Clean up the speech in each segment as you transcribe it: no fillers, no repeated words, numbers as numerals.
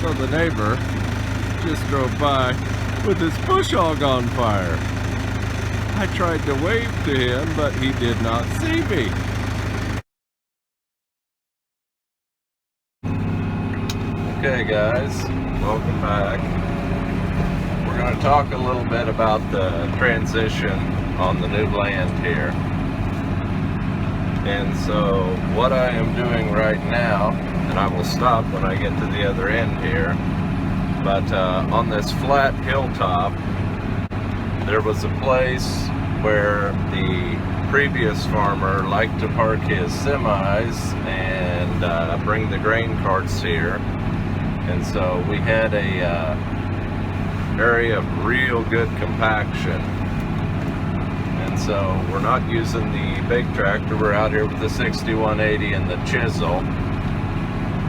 So the neighbor just drove by with his bush hog on fire. I tried to wave to him, but he did not see me. Okay guys, welcome back. We're going to talk a little bit about the transition on the new land here. And so what I am doing right now, and I will stop when I get to the other end here, but on this flat hilltop, there was a place where the previous farmer liked to park his semis and bring the grain carts here. And so we had a area of real good compaction. And so we're not using the big tractor, we're out here with the 6180 and the chisel.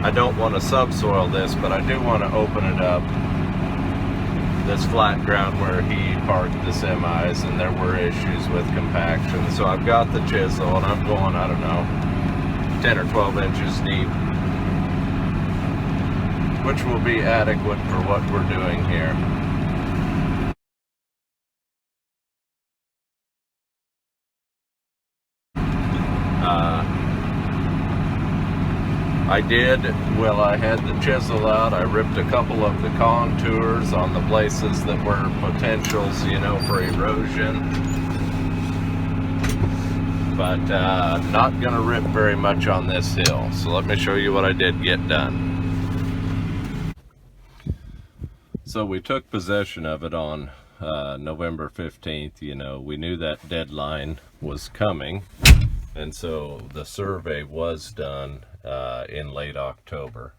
I don't want to subsoil this, but I do want to open it up, this flat ground where he parked the semis, and there were issues with compaction. So I've got the chisel and I'm going, I don't know, 10 or 12 inches deep, which will be adequate for what we're doing here. I had the chisel out, I ripped a couple of the contours on the places that were potentials, you know, for erosion. But not gonna rip very much on this hill. So let me show you what I did get done. So we took possession of it on November 15th. You know, we knew that deadline was coming, and so the survey was done in late October.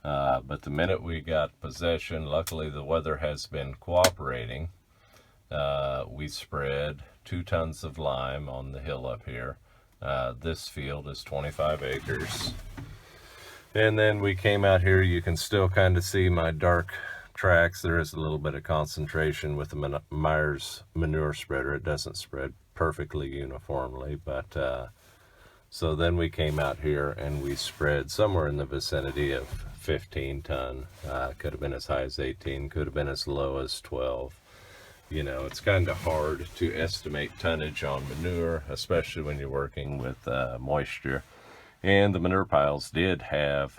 But the minute we got possession, luckily the weather has been cooperating. We spread 2 tons of lime on the hill up here. This field is 25 acres. And then we came out here. You can still kind of see my dark tracks. There is a little bit of concentration with the Myers manure spreader. It doesn't spread perfectly uniformly, but so then we came out here and we spread somewhere in the vicinity of 15 ton. Could have been as high as 18, could have been as low as 12. You know, it's kind of hard to estimate tonnage on manure, especially when you're working with moisture. And the manure piles did have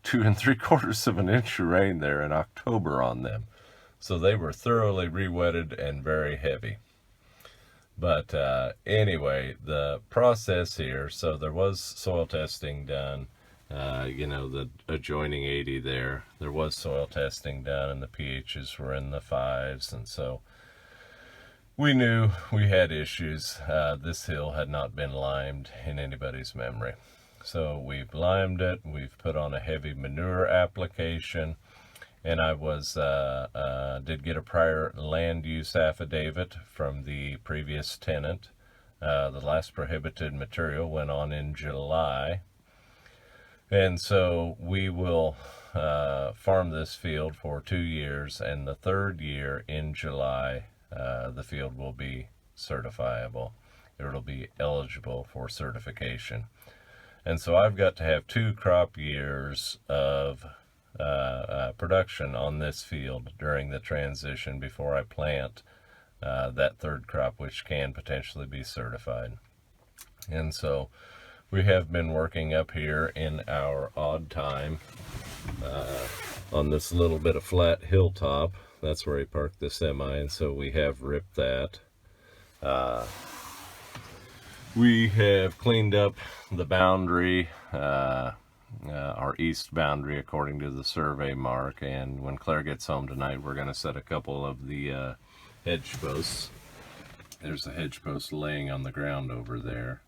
2 3/4 inches of rain there in October on them. So they were thoroughly re-wetted and very heavy. But anyway, the process here, so there was soil testing done, you know, the adjoining 80 there was soil testing done, and the pHs were in the 5s, and so we knew we had issues. This hill had not been limed in anybody's memory. So we've limed it, we've put on a heavy manure application, and I did get a prior land use affidavit from the previous tenant. The last prohibited material went on in July. And so we will farm this field for 2 years, and the 3rd year in July, the field will be certifiable. It'll be eligible for certification. And so I've got to have 2 crop years of production on this field during the transition before I plant that 3rd crop, which can potentially be certified. And so we have been working up here in our odd time on this little bit of flat hilltop. That's where he parked the semi, and so we have ripped that. We have cleaned up the boundary, our east boundary according to the survey mark, and when Claire gets home tonight, we're going to set a couple of the hedge posts. There's a hedge post laying on the ground over there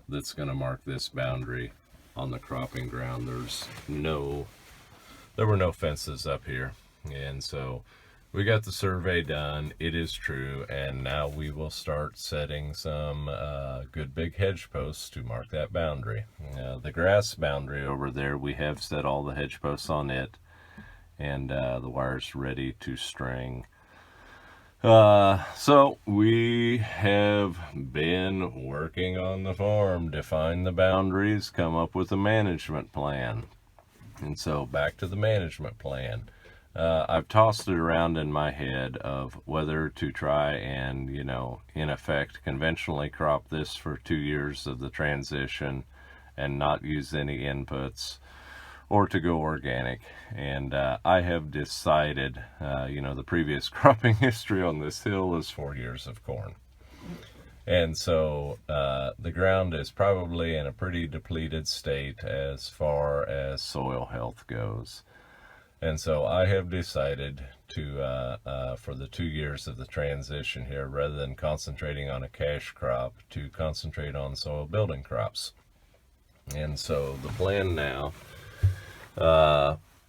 that's going to mark this boundary on the cropping ground. There were no fences up here, and so we got the survey done. It is true, and now we will start setting some good big hedge posts to mark that boundary. The grass boundary over there, we have set all the hedge posts on it, and the wire's ready to string. So we have been working on the farm, define the boundaries, come up with a management plan. And so back to the management plan. I've tossed it around in my head of whether to try and, in effect, conventionally crop this for 2 years of the transition and not use any inputs, or to go organic. And I have decided, the previous cropping history on this hill is 4 years of corn. And so the ground is probably in a pretty depleted state as far as soil health goes. And so I have decided to, for the 2 years of the transition here, rather than concentrating on a cash crop, to concentrate on soil building crops. And so the plan now,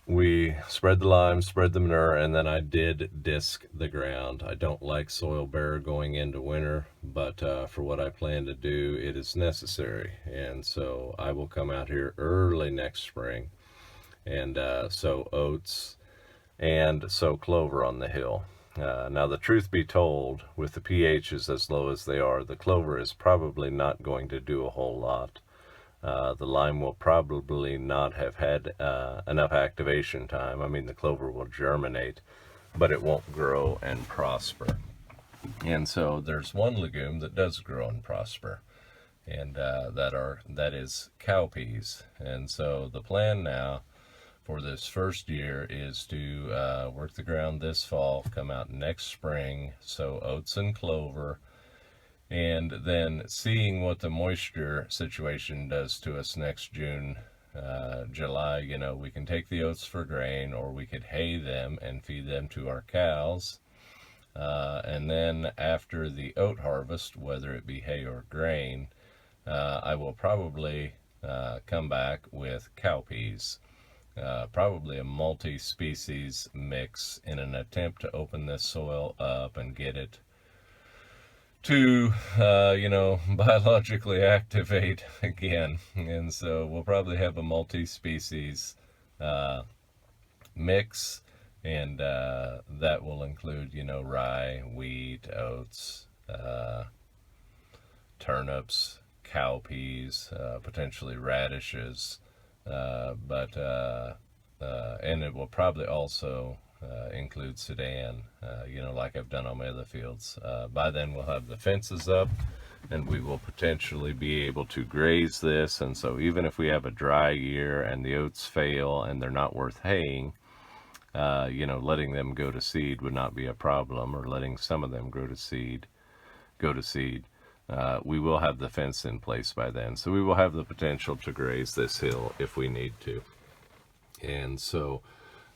we spread the lime, spread the manure, and then I did disc the ground. I don't like soil bare going into winter, but for what I plan to do, it is necessary. And so I will come out here early next spring and sow oats and sow clover on the hill. Now, the truth be told, with the pHs as low as they are, the clover is probably not going to do a whole lot. The lime will probably not have had enough activation time. I mean, the clover will germinate, but it won't grow and prosper. And so there's one legume that does grow and prosper, and that is cowpeas. And so the plan now for this first year is to work the ground this fall, come out next spring, sow oats and clover, and then seeing what the moisture situation does to us next June, July. We can take the oats for grain, or we could hay them and feed them to our cows. And then after the oat harvest, whether it be hay or grain, I will probably come back with cowpeas. Probably a multi-species mix in an attempt to open this soil up and get it to, biologically activate again. And so we'll probably have a multi-species mix, and that will include, rye, wheat, oats, turnips, cowpeas, potentially radishes, and it will probably also include Sudan, like I've done on my other fields. By then we'll have the fences up, and we will potentially be able to graze this. And so even if we have a dry year and the oats fail and they're not worth haying, letting them go to seed would not be a problem, or letting some of them go to seed. We will have the fence in place by then, so we will have the potential to graze this hill if we need to. And so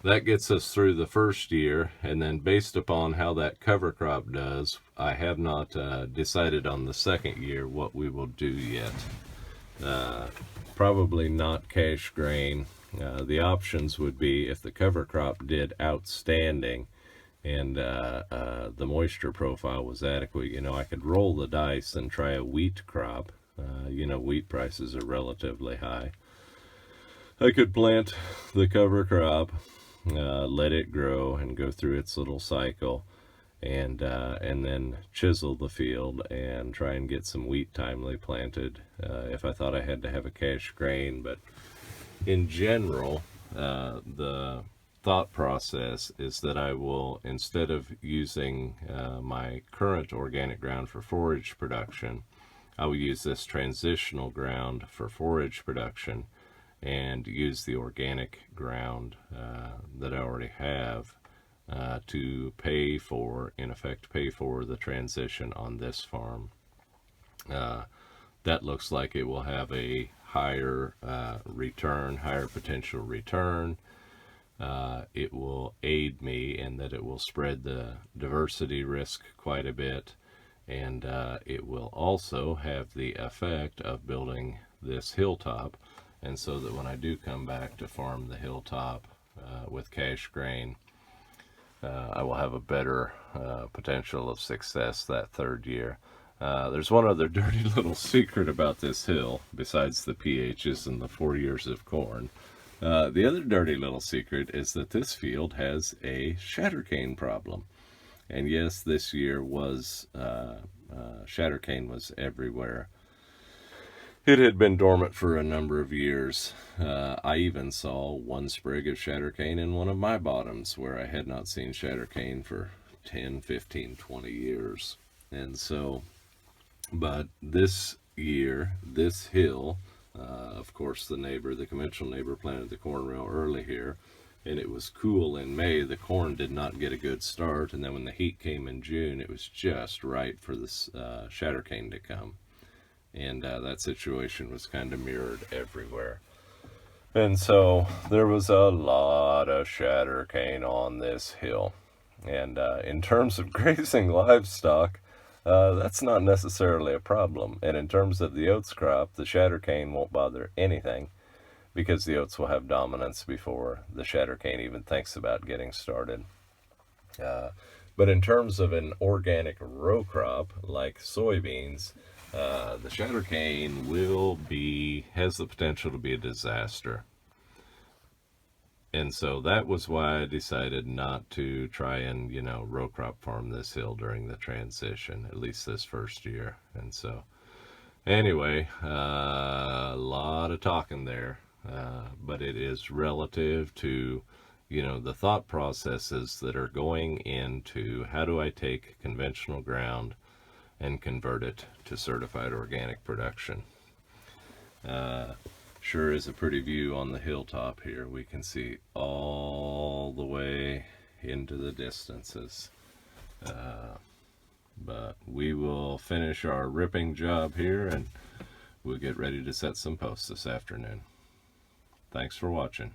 that gets us through the first year, and then based upon how that cover crop does, I have not decided on the second year what we will do yet. Probably not cash grain. The options would be, if the cover crop did outstanding and the moisture profile was adequate, I could roll the dice and try a wheat crop. Wheat prices are relatively high. I could plant the cover crop, let it grow and go through its little cycle, and then chisel the field and try and get some wheat timely planted if I thought I had to have a cash grain. But in general, the thought process is that I will, instead of using my current organic ground for forage production, I will use this transitional ground for forage production and use the organic ground that I already have to pay for the transition on this farm. That looks like it will have a higher potential return. It will aid me in that it will spread the diversity risk quite a bit, and it will also have the effect of building this hilltop. And so that when I do come back to farm the hilltop with cash grain, I will have a better potential of success that third year. There's one other dirty little secret about this hill, besides the pHs and the 4 years of corn. The other dirty little secret is that this field has a shattercane problem. And yes, this year was, shattercane was everywhere. It had been dormant for a number of years. I even saw one sprig of shatter cane in one of my bottoms where I had not seen shatter cane for 10, 15, 20 years. And so, but this year, this hill, of course the conventional neighbor planted the corn real early here, and it was cool in May. The corn did not get a good start, and then when the heat came in June, it was just right for this shatter cane to come. And that situation was kind of mirrored everywhere. And so there was a lot of shatter cane on this hill. And in terms of grazing livestock, that's not necessarily a problem. And in terms of the oats crop, the shatter cane won't bother anything because the oats will have dominance before the shatter cane even thinks about getting started. But in terms of an organic row crop like soybeans, the shatter cane has the potential to be a disaster. And so that was why I decided not to try and, row crop farm this hill during the transition, at least this first year. And so, anyway, a lot of talking there, but it is relative to, the thought processes that are going into how do I take conventional ground and convert it to certified organic production. Sure is a pretty view on the hilltop here. We can see all the way into the distances. But we will finish our ripping job here and we'll get ready to set some posts this afternoon. Thanks for watching.